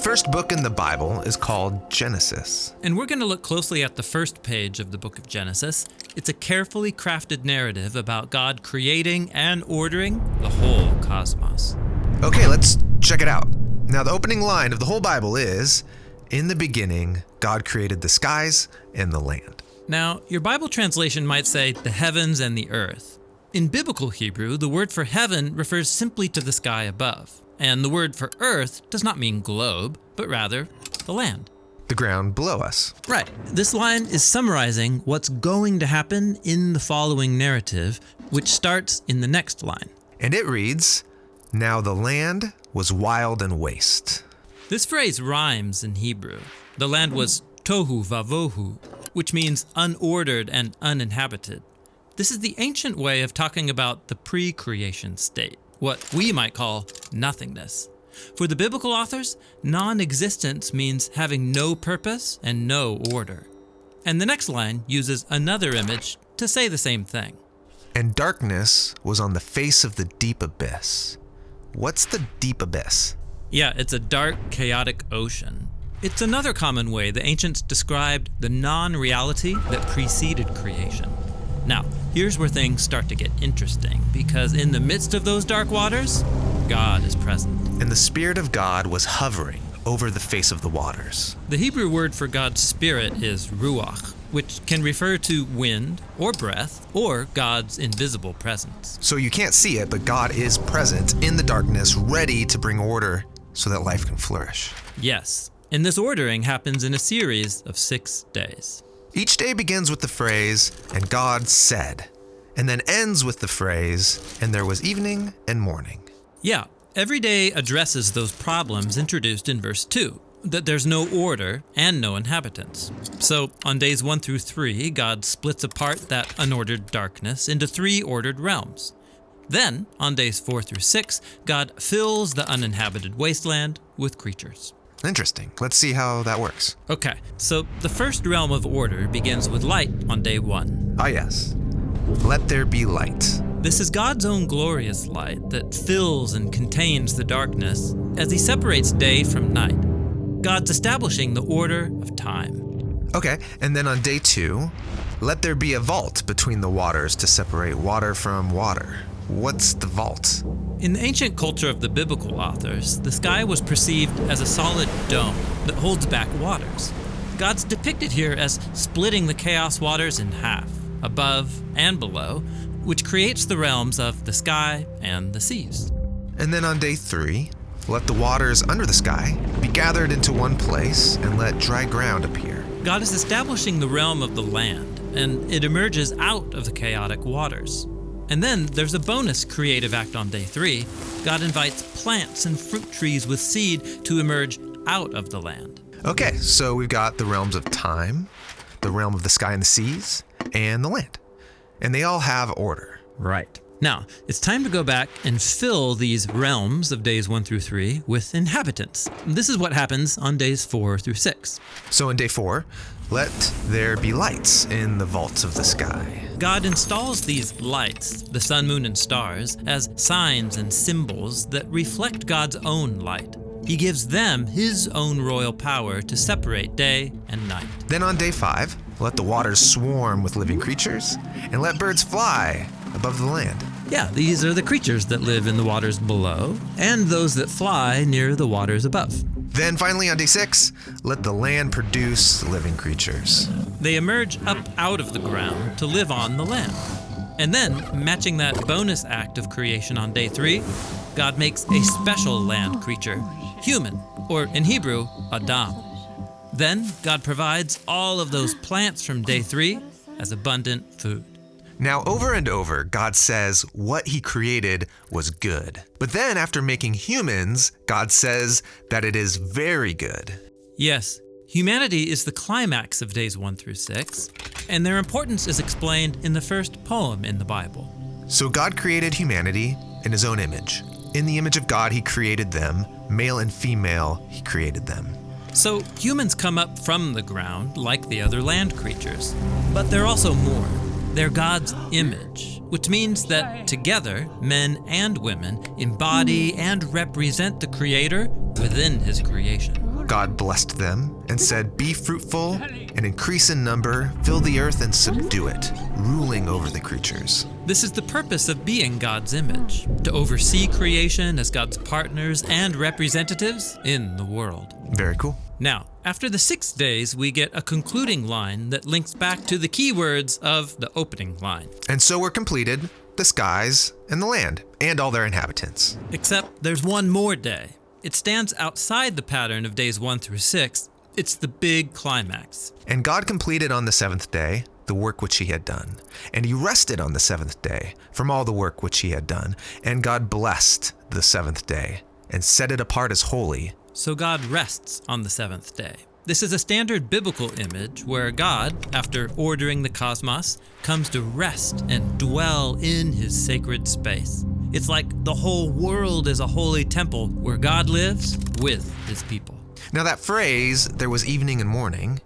first book in the Bible is called Genesis. And we're going to look closely at the first page of the book of Genesis. It's a carefully crafted narrative about God creating and ordering the whole cosmos. Okay, let's check it out. Now, the opening line of the whole Bible is, "In the beginning, God created the skies and the land." Now, your Bible translation might say the heavens and the earth. In biblical Hebrew, the word for heaven refers simply to the sky above. And the word for earth does not mean globe, but rather the land. The ground below us. Right. This line is summarizing what's going to happen in the following narrative, which starts in the next line. And it reads, "Now the land was wild and waste." This phrase rhymes in Hebrew. The land was tohu vavohu, which means unordered and uninhabited. This is the ancient way of talking about the pre-creation state, what we might call nothingness. For the biblical authors, non-existence means having no purpose and no order. And the next line uses another image to say the same thing. "And darkness was on the face of the deep abyss." What's the deep abyss? Yeah, it's a dark, chaotic ocean. It's another common way the ancients described the non-reality that preceded creation. Now, here's where things start to get interesting, because in the midst of those dark waters, God is present. "And the Spirit of God was hovering over the face of the waters." The Hebrew word for God's Spirit is ruach, which can refer to wind or breath or God's invisible presence. So you can't see it, but God is present in the darkness, ready to bring order so that life can flourish. Yes, and this ordering happens in a series of 6 days. Each day begins with the phrase, "And God said," and then ends with the phrase, "And there was evening and morning." Yeah, every day addresses those problems introduced in verse 2, that there's no order and no inhabitants. So on days 1 through 3, God splits apart that unordered darkness into 3 ordered realms. Then, on days 4 through 6, God fills the uninhabited wasteland with creatures. Interesting. Let's see how that works. Okay, so the first realm of order begins with light on day 1. Ah, yes. "Let there be light." This is God's own glorious light that fills and contains the darkness as he separates day from night. God's establishing the order of time. Okay, and then on day 2, "Let there be a vault between the waters to separate water from water." What's the vault? In the ancient culture of the biblical authors, the sky was perceived as a solid dome that holds back waters. God's depicted here as splitting the chaos waters in half, above and below, which creates the realms of the sky and the seas. And then on day 3, "Let the waters under the sky be gathered into one place and let dry ground appear." God is establishing the realm of the land, and it emerges out of the chaotic waters. And then there's a bonus creative act on day 3. God invites plants and fruit trees with seed to emerge out of the land. Okay, so we've got the realms of time, the realm of the sky and the seas, and the land. And they all have order. Right. Now, it's time to go back and fill these realms of days 1 through 3 with inhabitants. This is what happens on days 4 through 6. So in day 4, "Let there be lights in the vaults of the sky." God installs these lights, the sun, moon, and stars, as signs and symbols that reflect God's own light. He gives them his own royal power to separate day and night. Then on day 5, "Let the waters swarm with living creatures, and let birds fly above the land." Yeah, these are the creatures that live in the waters below, and those that fly near the waters above. Then finally on day 6, "Let the land produce living creatures." They emerge up out of the ground to live on the land. And then, matching that bonus act of creation on day 3, God makes a special land creature, human, or in Hebrew, Adam. Then God provides all of those plants from day 3 as abundant food. Now, over and over, God says what he created was good. But then after making humans, God says that it is very good. Yes, humanity is the climax of days 1 through 6, and their importance is explained in the first poem in the Bible. So God created humanity in his own image. In the image of God, he created them. Male and female, he created them. So humans come up from the ground like the other land creatures, but they're also more. They're God's image, which means that together, men and women embody and represent the Creator within his creation. God blessed them and said, "Be fruitful and increase in number, fill the earth and subdue it, ruling over the creatures." This is the purpose of being God's image, to oversee creation as God's partners and representatives in the world. Very cool. Now, after the 6 days, we get a concluding line that links back to the key words of the opening line. And so were completed the skies and the land and all their inhabitants. Except there's one more day. It stands outside the pattern of days 1 through 6. It's the big climax. And God completed on the seventh day the work which he had done. And he rested on the seventh day from all the work which he had done. And God blessed the seventh day and set it apart as holy. So God rests on the seventh day. This is a standard biblical image where God, after ordering the cosmos, comes to rest and dwell in his sacred space. It's like the whole world is a holy temple where God lives with his people. Now that phrase, "there was evening and morning,"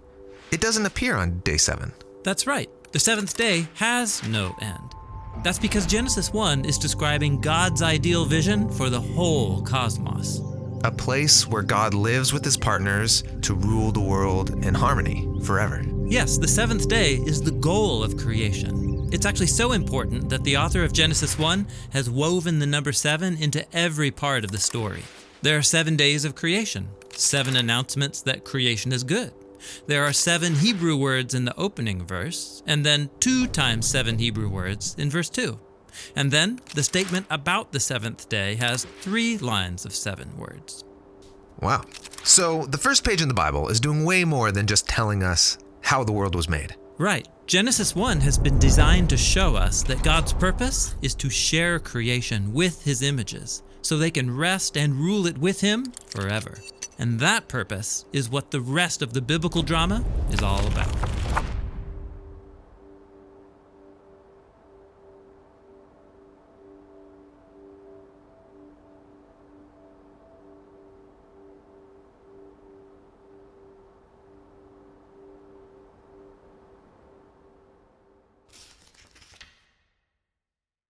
it doesn't appear on day 7. That's right. The seventh day has no end. That's because Genesis 1 is describing God's ideal vision for the whole cosmos. A place where God lives with his partners to rule the world in harmony forever. Yes, the seventh day is the goal of creation. It's actually so important that the author of Genesis 1 has woven the number 7 into every part of the story. There are 7 days of creation, 7 announcements that creation is good. There are 7 Hebrew words in the opening verse, and then 2 times 7 Hebrew words in verse 2. And then the statement about the seventh day has 3 lines of 7 words. Wow. So the first page in the Bible is doing way more than just telling us how the world was made. Right. Genesis 1 has been designed to show us that God's purpose is to share creation with his images, so they can rest and rule it with him forever. And that purpose is what the rest of the biblical drama is all about.